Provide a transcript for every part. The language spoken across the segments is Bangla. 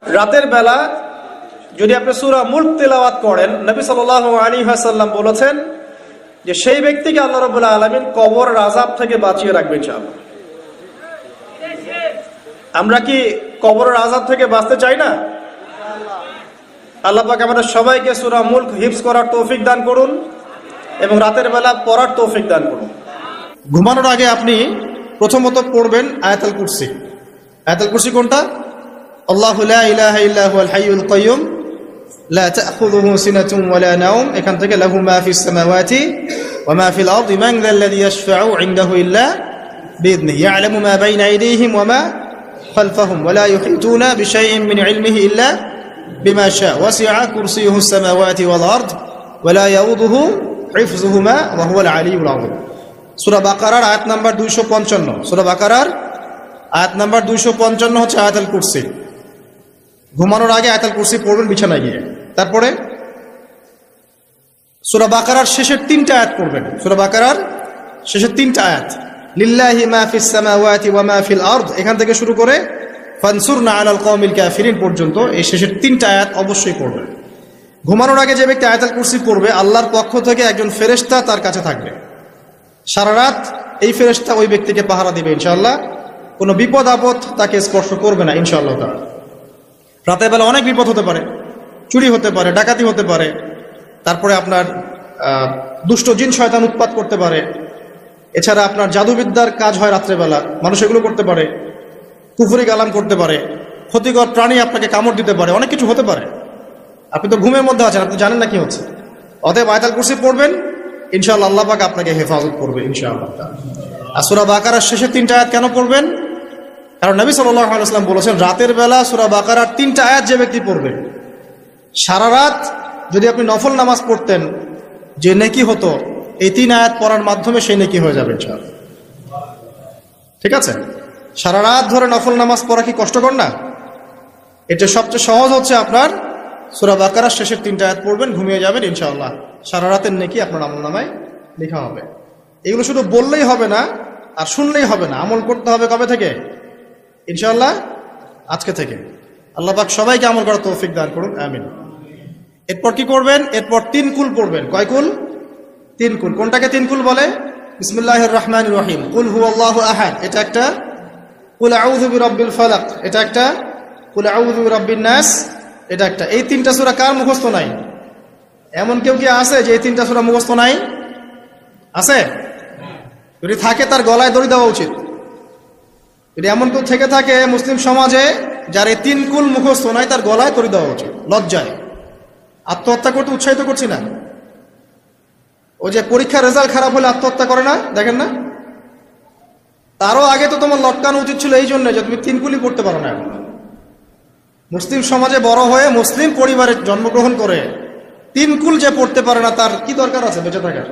রাতের বেলা যদি আপনি সূরা মুলক তেলাওয়াত করেন, নবী সাল্লাল্লাহু আলাইহি ওয়াসাল্লাম বলেছেন যে সেই ব্যক্তিকে আল্লাহ রাব্বুল আলামিন কবরের আযাব থেকে বাঁচিয়ে রাখবেন ইনশাআল্লাহ। আমরা কি কবরের আযাব থেকে বাঁচতে চাই না? আল্লাহ পাক আমাদের সবাইকে সূরা মুলক হিফজ করার তৌফিক দান করুন এবং রাতের বেলা পড়ার তৌফিক দান করুন। ঘুমানোর আগে আপনি প্রথমত পড়বেন আয়াতুল কুরসি। আয়াতুল কুরসি কোনটা? আল্লাহু লা ইলাহা ইল্লা হুয়াল হাইয়ুল কাইয়্যুম লা তা'খুযুহু সিনাতুন ওয়া লা নাওম, এখান থেকে লাহু মা ফিস সামাওয়াতি ওয়া মা ফিল আরদি মান যাল্লাযী ইয়াশফা'ু ইনদাহু ইল্লা বিইذনিহি ইয়া'লামু মা বাইনা আইদিহিম ওয়া মা খালফাহুম ওয়া লা ইউহিতুনা বিশাইইন মিন ইলমিহি ইল্লা বিমা শা'a ওয়াসি'a কুরসিয়ুহু সামাওয়াতি ওয়াল আরদ ওয়া লা ইয়াউদুহু হিফযুহুমা ওয়া হুয়াল আলিয়্যুল আযীম। সূরা বাকারার আয়াত নাম্বার 255। সূরা বাকারার আয়াত নাম্বার 255 হচ্ছে আয়াতুল কুরসি। ঘুমানোর আগে আয়াতুল কুরসি পড়বেন বিছানায় গিয়ে। তারপরে সূরা বাকারার শেষের 3টা আয়াত পড়বেন। সূরা বাকারার শেষের 3টা আয়াত, লিল্লাহি মা ফিস সামাওয়াতি ওয়া মা ফিল আরদ, এখান থেকে শুরু করে ফানসুরনা আলাল কওমিল কাফিরিন পর্যন্ত এই শেষের 3টা আয়াত অবশ্যই পড়বেন। ঘুমানোর আগে যে ব্যক্তি আয়াতুল কুরসি পড়বে, আল্লাহর পক্ষ থেকে একজন ফেরেশতা তার কাছে থাকবে সারা রাত। এই ফেরেশতা ওই ব্যক্তিকে পাহারা দিবে ইনশাআল্লাহ। কোনো বিপদ আপদ তাকে স্পর্শ করবে না ইনশাআল্লাহ তাআলা। রাতের বেলা অনেক বিপদ হতে পারে, চুরি হতে পারে, ডাকাতি হতে পারে, তারপরে আপনার দুষ্ট জিন শয়তান উৎপাত করতে পারে, এছাড়া আপনার জাদুবিদ্যার কাজ হয় রাত্রেবেলা, মানুষ এগুলো করতে পারে, কুফরি কালাম করতে পারে, ক্ষতিকর প্রাণী আপনাকে কামড় দিতে পারে, অনেক কিছু হতে পারে। আপনি তো ঘুমের মধ্যে আছেন, আপনি জানেন না কি হচ্ছে। অতএব আয়াতুল কুরসি পড়বেন, ইনশাআল্লাহ আল্লাহ পাক আপনাকে হেফাজত করবে ইনশাআল্লাহ। আর সূরা বাকারার শেষের 3টা আয়াত কেন পড়বেন? কারণ নবী সাল্লাল্লাহু আলাইহি ওয়াসাল্লাম বলেছেন, রাতের বেলা সূরা বাকারার 3টা আয়াত যে ব্যক্তি পড়বে, সারা রাত যদি আপনি নফল নামাজ পড়তেন যে নেকি হতো, এই 3 আয়াত পড়ার মাধ্যমে সেই নেকি হয়ে যাবে ইনশাআল্লাহ। ঠিক আছে? সারা রাত ধরে নফল নামাজ পড়া কি কষ্টকর না? এটা সবচেয়ে সহজ হচ্ছে আপনার সূরা বাকারার শেষের 3টা আয়াত পড়বেন, ঘুমিয়ে যাবেন ইনশাআল্লাহ। সারা রাতের নেকি আপনার আমলনামায় লেখা হবে। এগুলো শুধু বললেই হবে না আর শুনলেই হবে না, আমল করতে হবে। কবে থেকে? ইনশাআল্লাহ আজকে থেকে। আল্লাহ পাক সবাইকে আমল করার তৌফিক দান করুন, আমিন। এরপর কি করবেন? এরপর 3 কুল পড়বেন। কয় কুল? 3 কুল। কোনটাকে 3 কুল বলে? বিসমিল্লাহির রহমানির রহিম, কুল হুয়াল্লাহু আহাদ এটা একটা, কুল আউযু বিরাব্বিল ফালাক এটা একটা, কুল আউযু বিরাব্বিন নাস এটা একটা। এই 3টা সূরা কার মুখস্থ নাই? এমন কেউ কি আছে যে এই 3টা সূরা মুখস্থ নাই? আছে? যদি থাকে তার গলায় দড়ি দেওয়া উচিত। যদি এমন কেউ থেকে থাকে মুসলিম সমাজে যার এই 3 কুল মুখস্থ নাই, তার গলায় দড়ি দেওয়া উচিত লজ্জায়। আত্মহত্যা করতে উৎসাহিত করছি না। ওই যে পরীক্ষার রেজাল্ট খারাপ হলে আত্মহত্যা করে না, দেখেন না? তারও আগে তো তোমার লটকানো উচিত ছিল এই জন্য যে তুমি 3 কুলই পড়তে পারো না। মুসলিম সমাজে বড় হয়ে মুসলিম পরিবারে জন্মগ্রহণ করে 3 কুল যে পড়তে পারে না, তার কি দরকার আছে বেঁচে থাকার?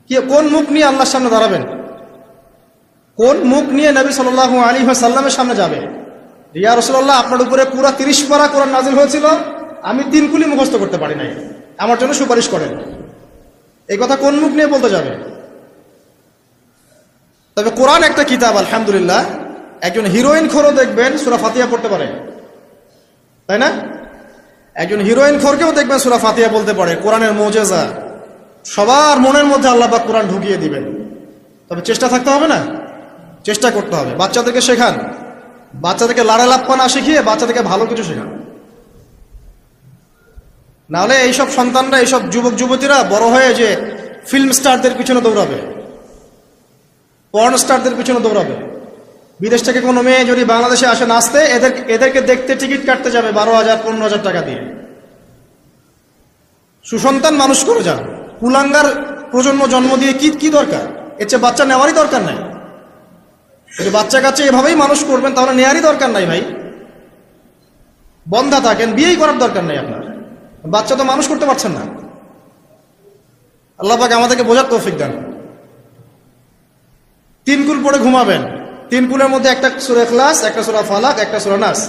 কি, কোন মুখ নিয়ে আল্লাহর সামনে দাঁড়াবেন? কোন মুখ নিয়ে নবী সাল্লাল্লাহু আলাইহি ওয়াসাল্লামের সামনে যাবে? ইয়া রাসূলুল্লাহ, আপনার উপরে পুরো 30 পারা কোরআন নাযিল হয়েছিল, আমি 3 কুলি মুখস্থ করতে পারি নাই, আমার জন্য সুপারিশ করেন। এই কথা কোন মুখ নিয়ে বলতে যাবে? তবে কোরআন একটা কিতাব, আলহামদুলিল্লাহ। একজন হিরোইন খোরও দেখবেন সূরা ফাতিহা পড়তে পারে, তাই না? একজন হিরোইন খোরকেও দেখবেন সূরা ফাতিহা বলতে পারে। কোরআনের মুজিজা, সবার মনের মধ্যে আল্লাহ পাক কোরআন ঢুকিয়ে দিবেন। তবে চেষ্টা থাকতে হবে না? চেষ্টা করতে হবে। বাচ্চাদেরকে শেখান, বাচ্চাদেরকে লাড়া লাপ্পানা শিখিয়ে বাচ্চাদেরকে ভালো কিছু শেখান। নাহলে এইসব সন্তানরা, এইসব যুবক যুবতীরা বড় হয়ে যে ফিল্ম স্টারদের পিছনে দৌড়াবে, পর্ন স্টারদের পিছনে দৌড়াবে। বিদেশ থেকে কোনো মেয়ে যদি বাংলাদেশে আসে নাচতে, এদেরকে দেখতে টিকিট কাটতে যাবে 12,000 15,000 টাকা দিয়ে। সুসন্তান মানুষ করে যান, কুলাঙ্গার প্রজন্ম জন্ম দিয়ে কি দরকার? এর চেয়ে বাচ্চা নেওয়ারই দরকার নাই। যদি বাচ্চা কাচ্চা এভাবেই মানুষ করবেন তাহলে নেয়ারই দরকার নাই ভাই। বন্ধা থাকেন, বিয়েই করার দরকার নাই আপনার। বাচ্চা তো মানুষ করতে পারছেন না। আল্লাহ পাক আমাদেরকে বোঝার তৌফিক দেন। 3 কুল পড়ে ঘুমাবেন। 3 কুলের মধ্যে একটা সূরা ইখলাস, একটা সূরা ফালাক, একটা সূরা নাস।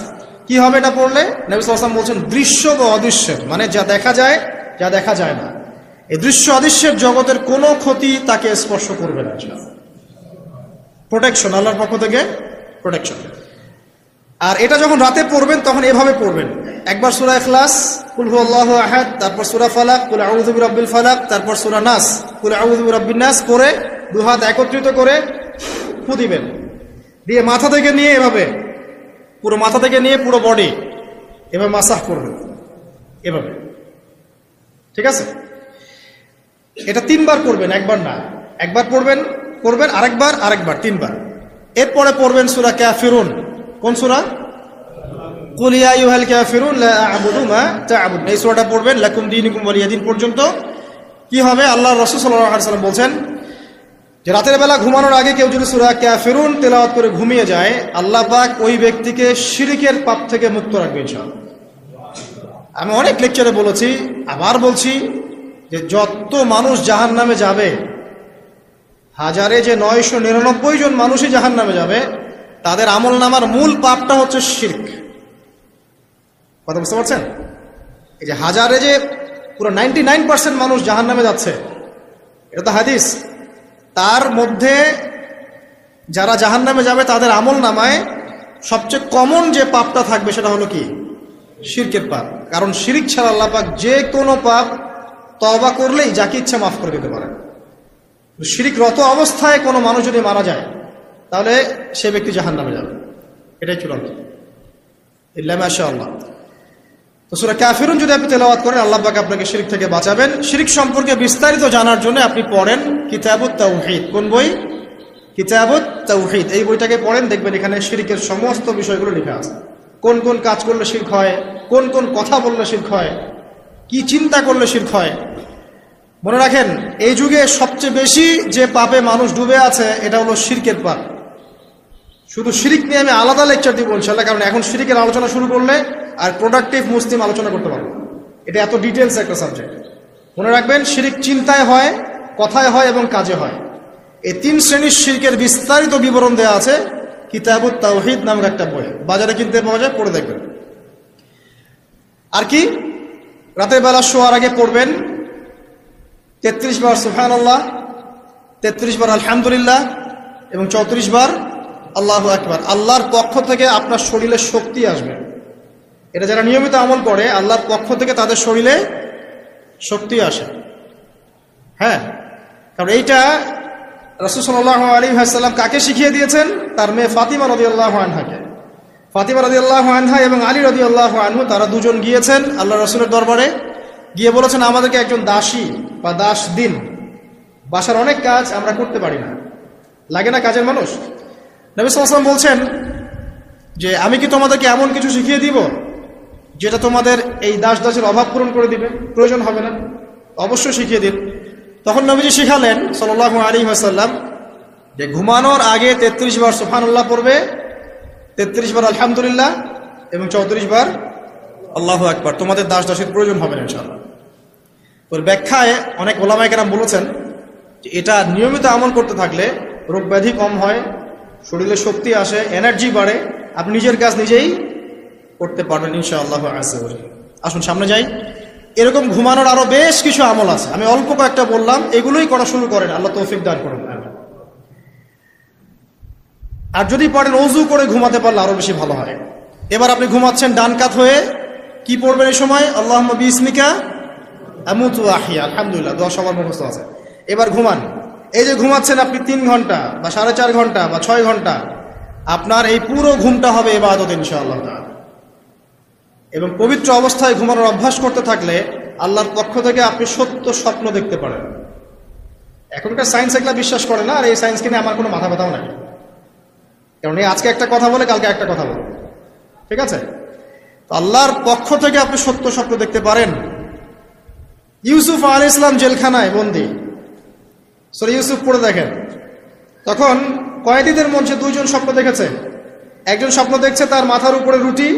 কি হবে এটা পড়লে? নবী সাল্লাল্লাহু আলাইহি ওয়াসাল্লাম বলছেন, দৃশ্য বা অদৃশ্য, মানে যা দেখা যায় যা দেখা যায় না, এই দৃশ্য অদৃশ্যের জগতের কোনো ক্ষতি তাকে স্পর্শ করবে না। প্রোটেকশন আল্লাহর পক্ষ থেকে, প্রোটেকশন। আর এটা যখন রাতে পড়বেন তখন এভাবে পড়বেন, একবার সূরা ইখলাস কুল হুয়াল্লাহু আহাদ, তারপর সূরা ফালাক কুল আউযু বিরাব্বিল ফালাক, তারপর সূরা নাস কুল আউযু বিরাব্বিন নাস করে দুই হাত একত্রিত করে ফু দিবেন, দিয়ে মাথা থেকে নিয়ে এভাবে পুরো মাথা থেকে নিয়ে পুরো বডি এভাবে মাসাহ করবেন এভাবে, ঠিক আছে? এটা 3 বার করবেন, একবার না, একবার করবেন আরেকবার 3 বার। এরপরে পড়বেন সূরা কাফিরুন। কোন সূরা? কুল ইয়া আইয়ুহাল কাফিরুন লা আ'বুদু মা তা'বুদুন। এই সূরাটা পড়বেন লাকুম দীনুকুম ওয়ালিয়া দীন পর্যন্ত। কি হবে? আল্লাহর রাসূল সাল্লাল্লাহু আলাইহি ওয়াসাল্লাম বলছেন যে রাতের বেলা ঘুমানোর আগে কেউ যদি সূরা কাফিরুন তেলাওয়াত করে ঘুমিয়ে যায়, আল্লাহ পাক ওই ব্যক্তিকে শিরকের পাপ থেকে মুক্ত রাখবে ইনশাআল্লাহ। আমি অনেক লেকচারে বলেছি, আবার বলছি যে যত মানুষ জাহান্নামে যাবে, হাজারে যে 999 জন মানুষই জাহান্নামে যাবে, তাদের আমলনামার মূল পাপটা হচ্ছে শিরক। কথা বুঝতে পারছেন? এই যে হাজারে যে পুরো 99% মানুষ জাহান্নামে যাচ্ছে, এটা তো হাদিস। তার মধ্যে যারা জাহান্নামে যাবে তাদের আমলনামায় সবচেয়ে কমন যে পাপটা থাকবে সেটা হলো কি? শিরকের পাপ। কারণ শিরক ছাড়া আল্লাহ পাক যে কোনো পাপ তওবা করলেই যাকে ইচ্ছা মাফ করে দিতে পারেন। শিরকরত অবস্থায় কোনো মানুষ যদি মারা যায় তাহলে সে ব্যক্তি জাহান্নামে যাবে, এটাই চূড়ান্ত, ইল্লা মাশাআল্লাহ। তো সূরা কাফিরুন যদি আপনি তেলাওয়াত করেন, আল্লাহ পাক আপনাকে শিরক থেকে বাঁচাবেন। শিরক সম্পর্কে বিস্তারিত জানার জন্য আপনি পড়েন কিতাবুত তাওহীদ। কোন বই? কিতাবুত তাওহীদ। এই বইটাকে পড়েন, দেখবেন এখানে শিরকের সমস্ত বিষয়গুলো লেখা আছে। কোন কোন কাজ করলে শিরক হয়, কোন কোন কথা বললে শিরক হয়, কি চিন্তা করলে শিরক হয়। মনে রাখেন, এই যুগে সবচেয়ে বেশি যে পাপে মানুষ ডুবে আছে এটা হলো শিরকের পাপ। শুধু শিরক নিয়ে আমি আলাদা লেকচার দিব ইনশাআল্লাহ, কারণ এখন শিরকের আলোচনা শুরু করলে আর প্রোডাক্টিভ মুসলিম আলোচনা করতে পারবো, এটা এত ডিটেলস একটা সাবজেক্ট। মনে রাখবেন, শিরক চিন্তায় হয়, কথায় হয় এবং কাজে হয়। এই 3 শ্রেণীর শিরকের বিস্তারিত বিবরণ দেওয়া আছে কিতাবুত তাওহীদ নামের একটা বই, বাজারে কিনতে পাওয়া যায়, পড়ে দেখবেন। আর কি? রাতের বেলা শোয়ার আগে পড়বেন 33 বার সুবহানাল্লাহ, 33 বার আলহামদুলিল্লাহ এবং 34 বার আল্লাহু আকবার। আল্লাহর পক্ষ থেকে আপনার শরীরে শক্তি আসবে। এটা যারা নিয়মিত আমল করে, আল্লাহর পক্ষ থেকে তাদের শরীরে শক্তি আসে। হ্যাঁ, কারণ এইটা রাসূল সাল্লাল্লাহু আলাইহি ওয়াসাল্লাম কাকে শিখিয়ে দিয়েছেন? তার মেয়ে ফাতিমা রাদিয়াল্লাহু আনহাকে। ফাতিমা রাদিয়াল্লাহু আনহা এবং আলী রাদিয়াল্লাহু আনহু, তারা দুজন গিয়েছেন আল্লাহ রাসূলের দরবারে, গিয়ে বলেছেন আমাদেরকে একজন দাসী বা দাস দিন, বাসার অনেক কাজ আমরা করতে পারি না, লাগে না কাজের মানুষ। নবী সাল্লাল্লাহু আলাইহি ওয়াসাল্লাম বলছেন যে আমি কি তোমাদেরকে এমন কিছু শিখিয়ে দিব যেটা তোমাদের এই দাস দাসের অভাব পূরণ করে দিবে, প্রয়োজন হবে না? অবশ্যই শিখিয়ে দিন। তখন নবীজি শিখালেন সাল্লাল্লাহু আলাইহি ওয়াসাল্লাম যে ঘুমানোর আগে 33 বার সুবহানাল্লাহ পড়বে, 33 বার আলহামদুলিল্লাহ এবং 34 বার আল্লাহু আকবার। তোমাদের দাস দাসের প্রয়োজন হবে না ইনশাআল্লাহ। তোর ব্যাখ্যায় অনেক ওলামায়ে কেরাম বলেছেন যে এটা নিয়মিত আমল করতে থাকলে রোগ ব্যাধি কম হয়, শরীরে শক্তি আসে, এনার্জি বাড়ে, আপনি নিজের কাজ নিজেই করতে পারবেন ইনশাআল্লাহ আযজা ওয়া জাল্লা। আসুন সামনে যাই। এরকম ঘুমানোর আরো বেশ কিছু আমল আছে, আমি অল্প কয়েকটা বললাম, এগুলোই করা শুরু করেন, আল্লাহ তৌফিক দান করুন। আর যদি পারেন ওযু করে ঘুমাতে পারলে আরো বেশি ভালো হয়। এবার আপনি ঘুমাচ্ছেন ডান কাত হয়ে, কি পড়বেন এই সময়? আল্লাহুম্মা বিসমিকা আমুতু ওয়া আহইয়া, আলহামদুলিল্লাহ, দোয়া সবার মুখস্থ আছে। এবার ঘুমান। এই যে ঘুমাচ্ছেন আপনি 3 ঘন্টা বা 4.5 ঘন্টা বা 6 ঘন্টা, আপনার এই পুরো ঘুমটা হবে ইবাদত ইনশাআল্লাহ তাআলা। এবং পবিত্র অবস্থায় ঘুমানোর অভ্যাস করতে থাকলে আল্লাহর পক্ষ থেকে আপনি সত্য স্বপ্ন দেখতে পারেন। এখনকার সায়েন্স এগুলা বিশ্বাস করে না, আর এই সায়েন্সকে নিয়ে আমার কোনো মাথা ব্যথাও নাই, কারণ এই আজকে একটা কথা বলে কালকে একটা কথা বলে, ঠিক আছে? তো আল্লাহর পক্ষ থেকে আপনি সত্য স্বপ্ন দেখতে পারেন। ইউসুফ আলাইহিস সালাম জেলখানায় বন্দী, সূরা ইউসুফ পড়ে দেখেন। তখন কয়েদিদের মধ্যে 2 জন স্বপ্ন দেখেছে। একজন স্বপ্ন দেখছে তার মাথার উপরে রুটি,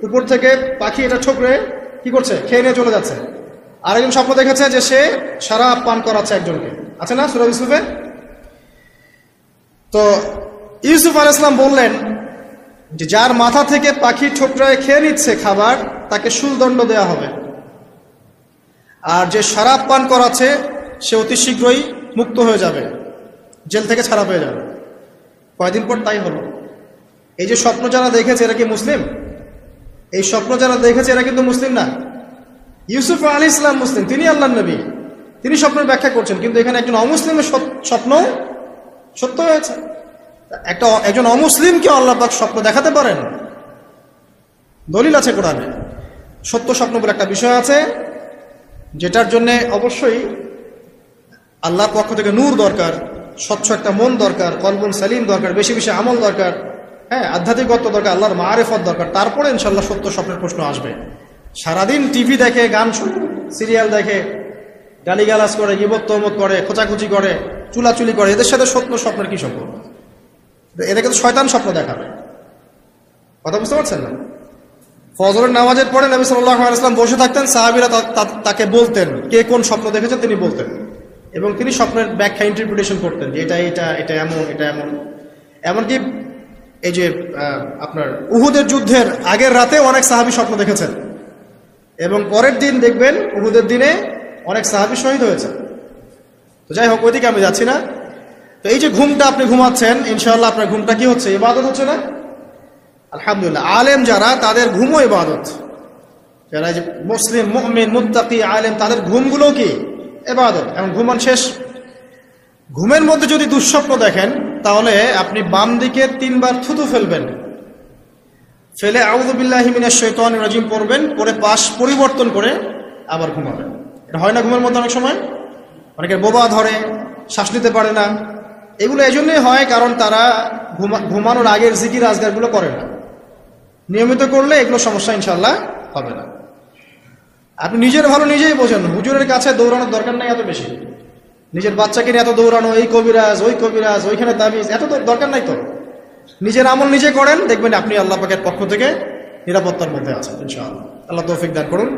উপর থেকে পাখি এটা ঠোকরে কি করছে, খেয়ে নিয়ে চলে যাচ্ছে। আরেকজন স্বপ্ন দেখেছে যে সে শরাব পান করাচ্ছে একজনকে, আছে না সূরা ইউসুফে? তো ইউসুফ আলাইহিস সালাম বললেন যে যার মাথা থেকে পাখি ঠোকরায় খেয়ে নিচ্ছে খাবার, তাকে শুলদণ্ড দেওয়া হবে, আর যে শরাব পান করাচ্ছে সে অতি শীঘ্রই মুক্ত হয়ে যাবে, জেল থেকে ছাড়া পেয়ে যাবে। কয়েকদিন পর তাই হলো। এই যে স্বপ্ন যারা দেখেছে এরা কি মুসলিম? এই স্বপ্ন যারা দেখেছে এরা কিন্তু মুসলিম না। ইউসুফ আলাইহিস সালাম মুসলিম, তিনি আল্লাহর নবী, তিনি স্বপ্নের ব্যাখ্যা করছেন, কিন্তু এখানে একজন অমুসলিমের স্বপ্ন সত্য হয়েছে। একজন অমুসলিমকে আল্লাহ পাক স্বপ্ন দেখাতে পারেন, দলিল আছে কোরআনে। সত্য স্বপ্ন বলে একটা বিষয় আছে, যেটার জন্য অবশ্যই আল্লাহর পক্ষ থেকে নূর দরকার, স্বচ্ছ একটা মন দরকার, কলবুল সালিম দরকার, বেশি বেশি আমল দরকার, হ্যাঁ, আধ্যাত্মিকত্ব দরকার, আল্লাহর মারিফত দরকার, তারপরে ইনশাআল্লাহ সত্য স্বপ্নের প্রশ্ন আসবে। সারাদিন টিভি দেখে, গান সিরিয়াল দেখে, গালিগালাজ করে, গীবত তহমত করে, খোঁচাখুচি করে, চুলাচুলি করে, এদের সাথে সত্য স্বপ্নের কি সম্পর্ক? এদেরকে তো শয়তান স্বপ্ন দেখাবে। কথা বুঝতে পারছেন না? ফজরের নামাজের পরে নবী সাল্লাল্লাহু আলাইহি ওয়াসাল্লাম বসে থাকতেন, সাহাবীরা তাকে বলতেন কে কোন স্বপ্ন দেখেছেন তিনি বলতেন, এবং তিনি স্বপ্নের ব্যাখ্যা ইন্টারপ্রিটেশন করতেন যে এটা এটা এটা এমন, এটা এমন। এমনকি এই যে আপনার উহুদের যুদ্ধের আগের রাতে অনেক সাহাবী স্বপ্ন দেখেছেন, এবং পরের দিন দেখবেন উহুদের দিনে অনেক সাহাবী শহীদ হয়েছে। তো যাই হোক, ওইদিকে আমি যাচ্ছি না। তো এই যে ঘুমটা আপনি ঘুমাচ্ছেন, ইনশাআল্লাহ আপনার ঘুমটা কি হচ্ছে? ইবাদত হচ্ছে না? আলহামদুলিল্লাহ। আলেম যারা, তাদের ঘুমও ইবাদত। যারা এই যে মুসলিম, মুমিন, মুত্তাকি, আলেম, তাদের ঘুমগুলো কি ইবাদত। এবং ঘুমান শেষ, ঘুমের মধ্যে যদি দুঃস্বপ্ন দেখেন, তাহলে আপনি বাম দিকে 3 বার থুতু ফেলবেন, ফেলে আউযু বিল্লাহি মিনাশ শাইতানির রাজিম পড়বেন, পরে পাশ পরিবর্তন করে আবার ঘুমাবেন। এটা হয় না ঘুমের মধ্যে অনেক সময়? অনেকের বোবা ধরে, শ্বাস নিতে পারে না। এগুলো এই জন্যই হয় কারণ তারা ঘুমানোর আগের জিকির আজগারগুলো করে না। নিয়মিত করলে এগুলো সমস্যা ইনশাআল্লাহ হবে না। আপনি নিজের ভালো নিজেই বোঝেন, হুজুরের কাছে দৌড়ানোর দরকার নাই এত বেশি। নিজের বাচ্চাকে নিয়ে এত দৌড়ানো, এই কবিরাজ, ওই কবিরাজ, ওইখানে তাবিজ, এত তো দরকার নাই তো। নিজের আমল নিজে করেন, দেখবেন আপনি আল্লাহ পাকের পক্ষ থেকে নিরাপত্তার মধ্যে আছেন ইনশাআল্লাহ। আল্লাহ তৌফিক দান করুন।